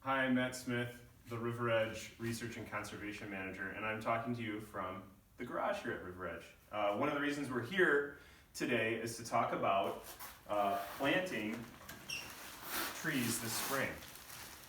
Hi, I'm Matt Smith, the Riveredge Research and Conservation Manager, and I'm talking to you from the garage here at Riveredge. One of the reasons we're here today is to talk about planting trees this spring.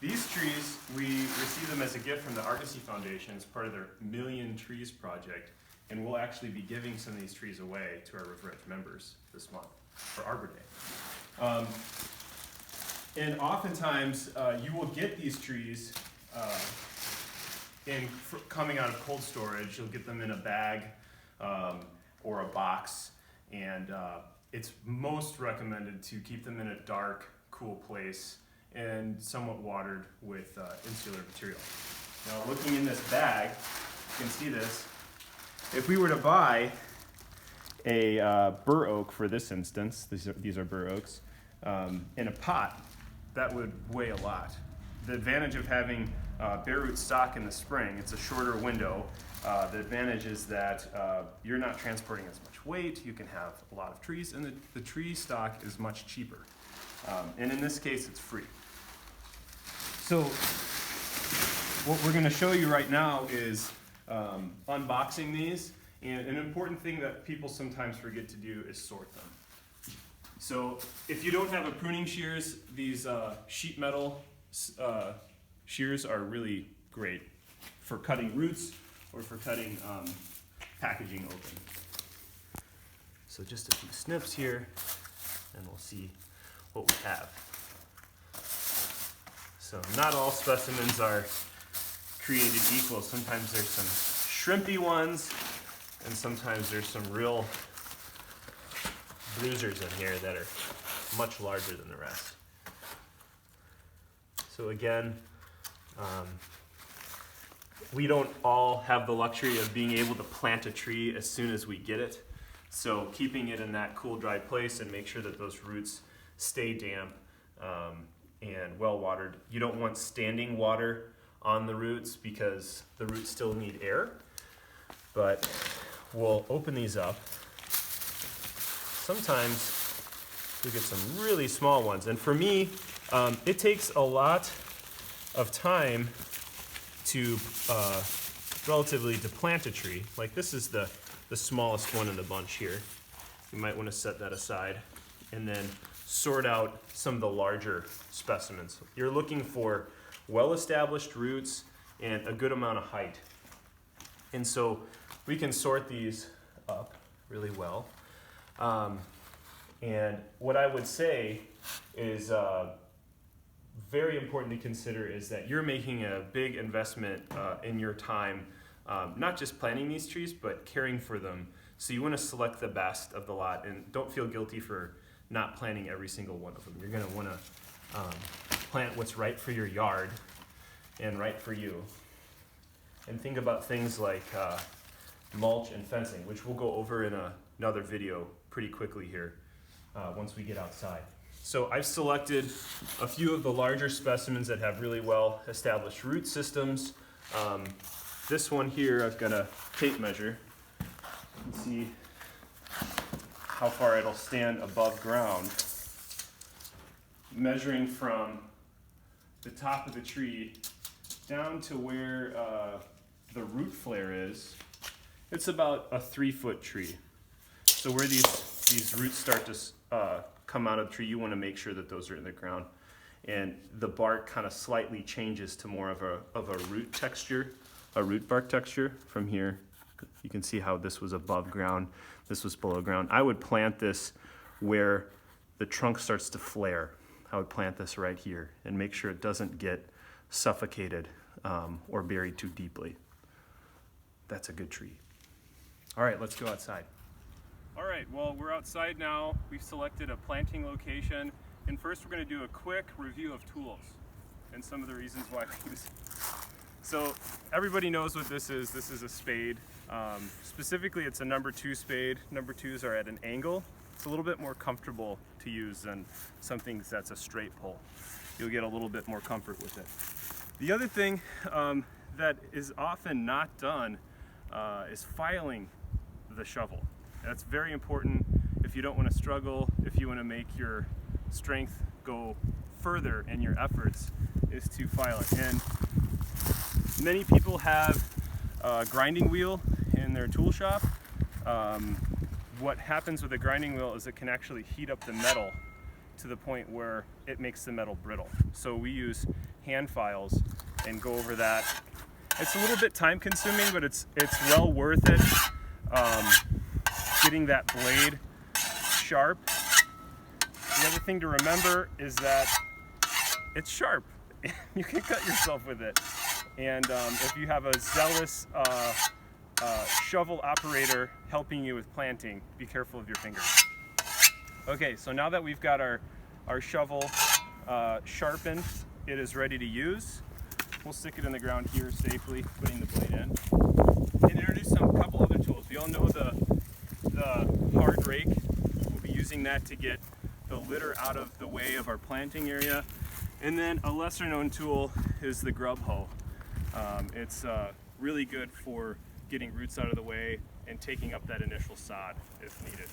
These trees, we received them as a gift from the Argosy Foundation as part of their Million Trees project, and we'll actually be giving some of these trees away to our Riveredge members this month for Arbor Day. And oftentimes, you will get these trees coming out of cold storage. You'll get them in a bag or a box, and it's most recommended to keep them in a dark, cool place and somewhat watered with insular material. Now, looking in this bag, you can see this. If we were to buy a bur oak, for this instance, these are bur oaks, in a pot, that would weigh a lot. The advantage of having bare root stock in the spring, it's a shorter window. The advantage is that you're not transporting as much weight, you can have a lot of trees, and the tree stock is much cheaper. And in this case, it's free. So what we're gonna show you right now is unboxing these, and an important thing that people sometimes forget to do is sort them. So if you don't have a pruning shears, these sheet metal shears are really great for cutting roots or for cutting packaging open. So just a few snips here, and we'll see what we have. So not all specimens are created equal. Sometimes there's some shrimpy ones, and sometimes there's some real bruisers in here that are much larger than the rest. So again, we don't all have the luxury of being able to plant a tree as soon as we get it. So keeping it in that cool, dry place and make sure that those roots stay damp and well watered. You don't want standing water on the roots because the roots still need air. But we'll open these up. Sometimes we get some really small ones, and for me, it takes a lot of time to relatively to plant a tree. Like this is the smallest one in the bunch here. You might want to set that aside and then sort out some of the larger specimens. You're looking for well-established roots and a good amount of height. And so we can sort these up really well. And what I would say is very important to consider is that you're making a big investment in your time, not just planting these trees, but caring for them. So you want to select the best of the lot, and don't feel guilty for not planting every single one of them. You're going to want to plant what's right for your yard and right for you. And think about things like mulch and fencing, which we'll go over in another video pretty quickly here once we get outside. So I've selected a few of the larger specimens that have really well established root systems. This one here, I've got a tape measure. You can see how far it'll stand above ground. Measuring from the top of the tree down to where the root flare is, it's about a 3-foot tree. So where these roots start to come out of the tree, you want to make sure that those are in the ground. And the bark kind of slightly changes to more of a root texture, a root bark texture from here. You can see how this was above ground, this was below ground. I would plant this where the trunk starts to flare. I would plant this right here and make sure it doesn't get suffocated or buried too deeply. That's a good tree. All right, let's go outside. All right, well, we're outside now. We've selected a planting location, and first we're going to do a quick review of tools and some of the reasons why we use. So everybody knows what this is. This is a spade. Specifically, it's a number 2 spade. Number 2s are at an angle. It's a little bit more comfortable to use than something that's a straight pull. You'll get a little bit more comfort with it. The other thing that is often not done is filing the shovel. That's very important if you don't want to struggle, if you want to make your strength go further in your efforts is to file it. And many people have a grinding wheel in their tool shop. What happens with a grinding wheel is it can actually heat up the metal to the point where it makes the metal brittle. So we use hand files and go over that. It's a little bit time consuming, but it's well worth it. Getting that blade sharp. The other thing to remember is that it's sharp. You can cut yourself with it. And if you have a zealous shovel operator helping you with planting, be careful of your fingers. Okay, so now that we've got our shovel sharpened, it is ready to use. We'll stick it in the ground here safely, putting the blade in. And introduce a couple other tools. We all know the hard rake. We'll be using that to get the litter out of the way of our planting area. And then a lesser known tool is the grub hoe. It's really good for getting roots out of the way and taking up that initial sod if needed.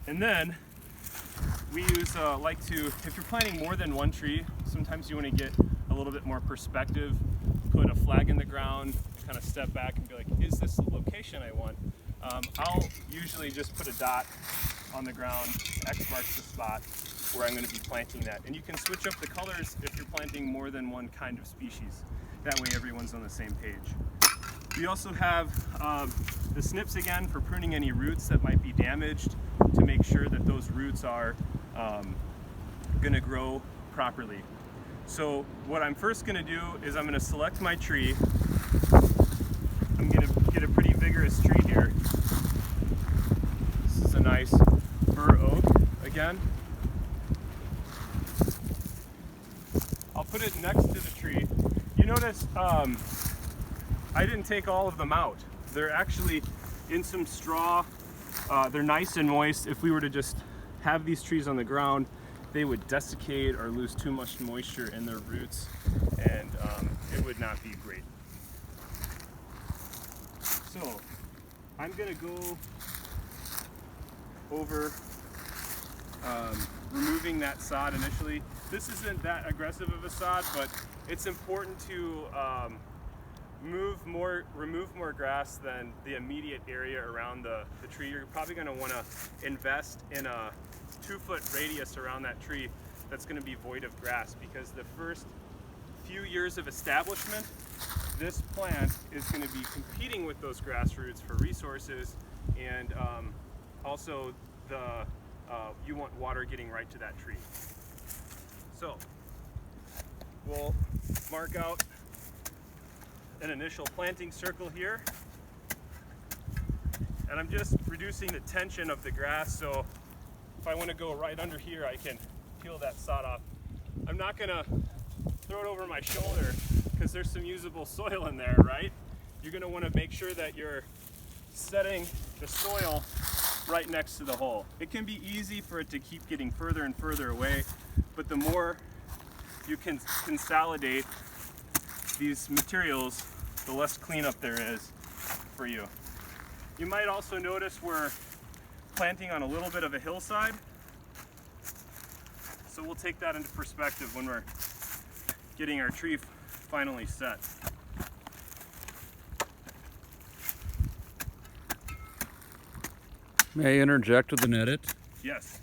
And then we use if you're planting more than one tree, sometimes you want to get a little bit more perspective, put a flag in the ground, kind of step back and be like, is this the location I want? I'll usually just put a dot on the ground, X marks the spot where I'm going to be planting that. And you can switch up the colors if you're planting more than one kind of species. That way everyone's on the same page. We also have the snips again for pruning any roots that might be damaged to make sure that those roots are going to grow properly. So what I'm first going to do is I'm going to select my tree. I'm going to get a pretty vigorous tree here. This is a nice fir oak again. I'll put it next to the tree. You notice I didn't take all of them out. They're actually in some straw. They're nice and moist. If we were to just have these trees on the ground, they would desiccate or lose too much moisture in their roots, and it would not be great. So I'm gonna go over removing that sod initially. This isn't that aggressive of a sod, but it's important to remove more grass than the immediate area around the tree. You're probably going to want to invest in a 2-foot radius around that tree that's going to be void of grass, because the first few years of establishment, this plant is going to be competing with those grass roots for resources, and also you want water getting right to that tree. So we'll mark out an initial planting circle here, and I'm just reducing the tension of the grass, so if I want to go right under here, I can peel that sod off. I'm not gonna throw it over my shoulder because there's some usable soil in there, right? You're gonna want to make sure that you're setting the soil right next to the hole. It can be easy for it to keep getting further and further away, but the more you can consolidate these materials, the less cleanup there is for you. You might also notice we're planting on a little bit of a hillside, so we'll take that into perspective when we're getting our tree finally set. May I interject with an edit? Yes.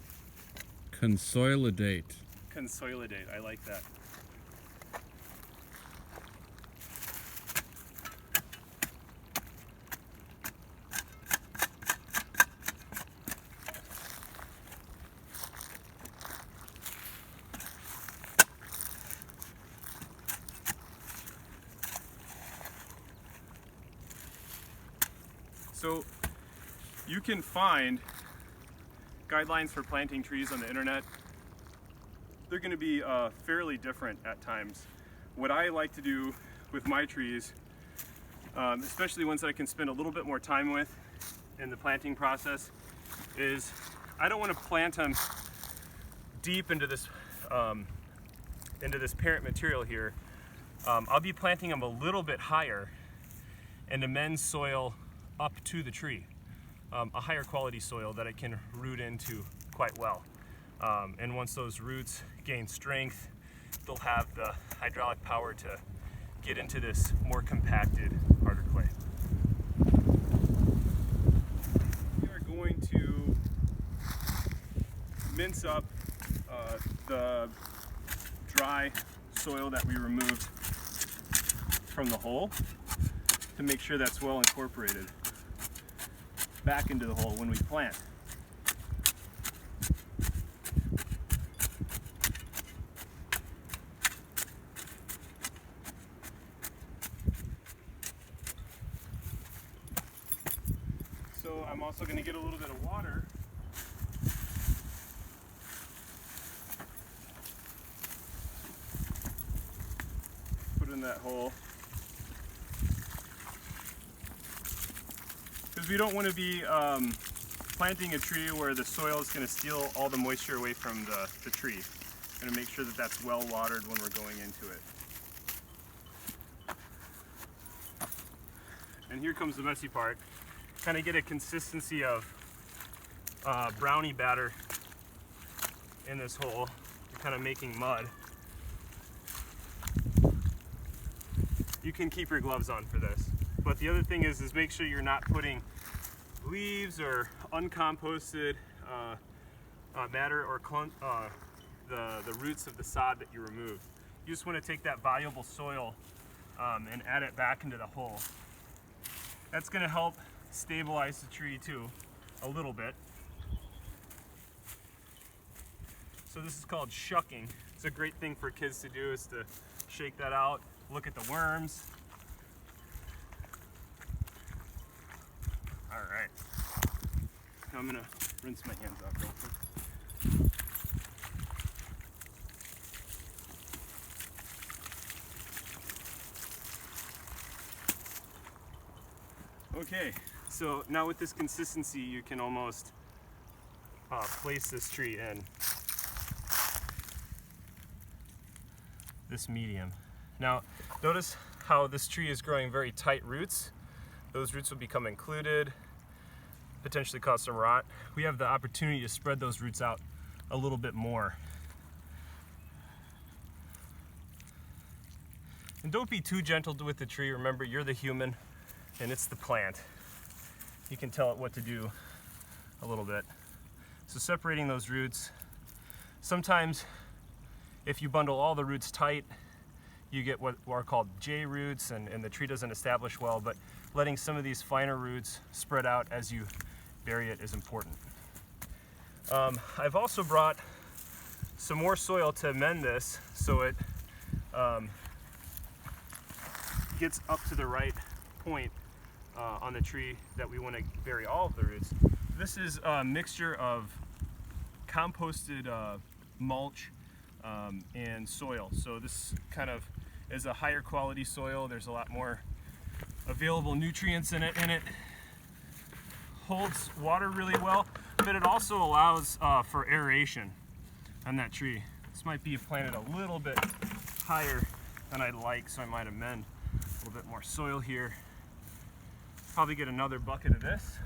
Consolidate. Consolidate, I like that. So you can find guidelines for planting trees on the internet. They're going to be fairly different at times. What I like to do with my trees, especially ones that I can spend a little bit more time with in the planting process, is I don't want to plant them deep into this parent material here. I'll be planting them a little bit higher and amend soil up to the tree, a higher quality soil that it can root into quite well. And once those roots gain strength, they'll have the hydraulic power to get into this more compacted, harder clay. We are going to mince up the dry soil that we removed from the hole to make sure that's well incorporated back into the hole when we plant. So I'm also going to get a little bit of water put in that hole, because we don't want to be planting a tree where the soil is going to steal all the moisture away from the tree. I'm going to make sure that that's well watered when we're going into it. And here comes the messy part. Kind of get a consistency of brownie batter in this hole. You're kind of making mud. You can keep your gloves on for this. But the other thing is make sure you're not putting leaves or uncomposted matter or the roots of the sod that you removed. You just want to take that valuable soil and add it back into the hole. That's going to help stabilize the tree too, a little bit. So this is called shucking. It's a great thing for kids to do, is to shake that out, look at the worms. All right, now I'm gonna rinse my hands off real quick. Okay, so now with this consistency, you can almost place this tree in this medium. Now, notice how this tree is growing very tight roots. Those roots will become included, potentially cause some rot. We have the opportunity to spread those roots out a little bit more. And don't be too gentle with the tree. Remember, you're the human and it's the plant. You can tell it what to do a little bit. So separating those roots. Sometimes if you bundle all the roots tight, you get what are called J roots, and the tree doesn't establish well, but letting some of these finer roots spread out as you bury it is important. I've also brought some more soil to amend this so it gets up to the right point on the tree that we want to bury all of the roots. This is a mixture of composted mulch and soil. So this kind of is a higher quality soil. There's a lot more available nutrients in it, and it holds water really well, but it also allows for aeration on that tree. This might be planted a little bit higher than I'd like, so I might amend a little bit more soil here. Probably get another bucket of this.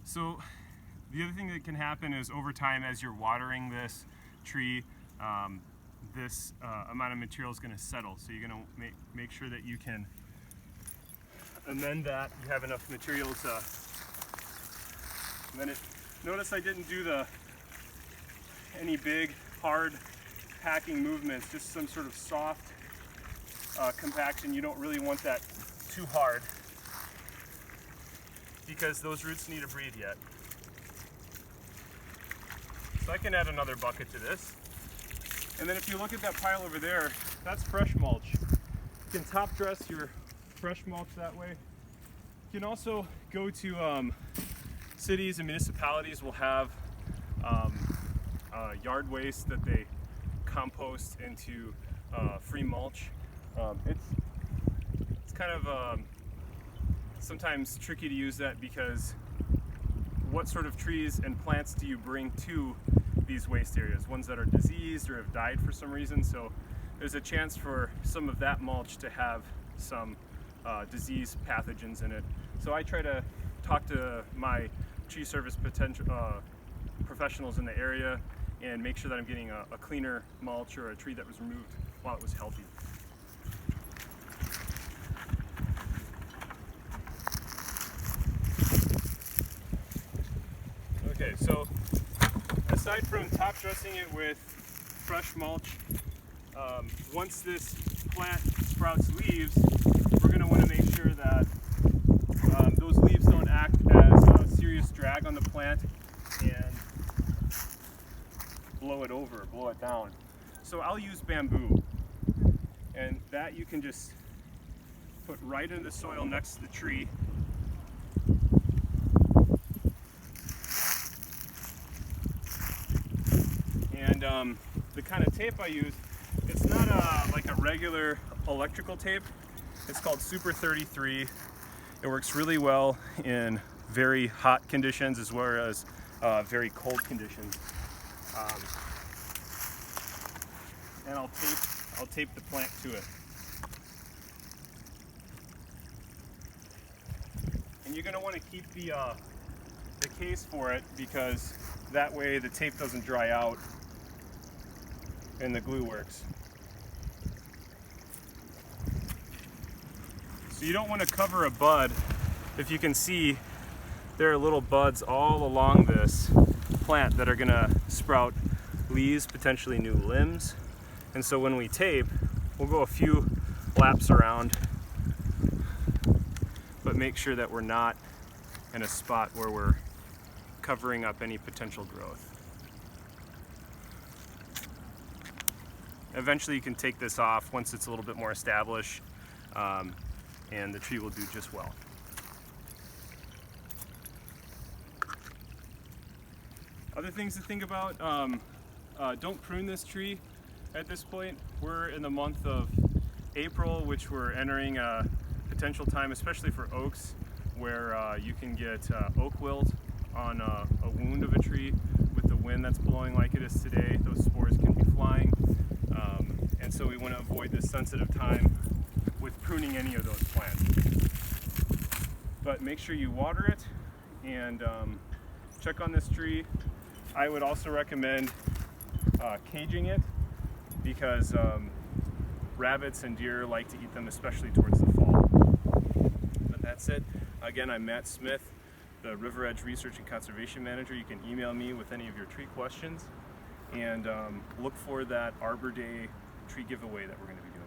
So the other thing that can happen is over time, as you're watering this tree, this amount of material is going to settle. So you're going to make sure that you can amend that. You have enough material to amend it. Notice I didn't do any big, hard packing movements, just some sort of soft compaction. You don't really want that too hard, because those roots need to breathe yet. So I can add another bucket to this. And then if you look at that pile over there, that's fresh mulch. You can top dress your fresh mulch that way. You can also go to cities and municipalities will have yard waste that they compost into free mulch. It's kind of sometimes tricky to use that because what sort of trees and plants do you bring to these waste areas? Ones that are diseased or have died for some reason. So there's a chance for some of that mulch to have some disease pathogens in it. So I try to talk to my tree service professionals in the area and make sure that I'm getting a cleaner mulch or a tree that was removed while it was healthy. Okay, so aside from top dressing it with fresh mulch, once this plant sprouts leaves, we're going to want to make sure that those leaves don't act as a serious drag on the plant and blow it over, blow it down. So I'll use bamboo, and that you can just put right into the soil next to the tree. And the kind of tape I use, it's not like a regular electrical tape. It's called Super 33. It works really well in very hot conditions as well as very cold conditions. And I'll tape the plant to it. And you're going to want to keep the case for it, because that way the tape doesn't dry out and the glue works. So you don't want to cover a bud. If you can see, there are little buds all along this plant that are going to sprout leaves, potentially new limbs. And so when we tape, we'll go a few laps around, but make sure that we're not in a spot where we're covering up any potential growth. Eventually you can take this off once it's a little bit more established, and the tree will do just well. Other things to think about, don't prune this tree at this point. We're in the month of April, which we're entering a potential time, especially for oaks, where you can get oak wilt on a wound of a tree with the wind that's blowing like it is today. Those spores can be flying, and so we want to avoid this sensitive time with pruning any of those plants. But make sure you water it and check on this tree. I would also recommend caging it, because rabbits and deer like to eat them, especially towards the fall. But that's it. Again, I'm Matt Smith, the Riveredge Research and Conservation Manager. You can email me with any of your tree questions, and look for that Arbor Day tree giveaway that we're going to be doing.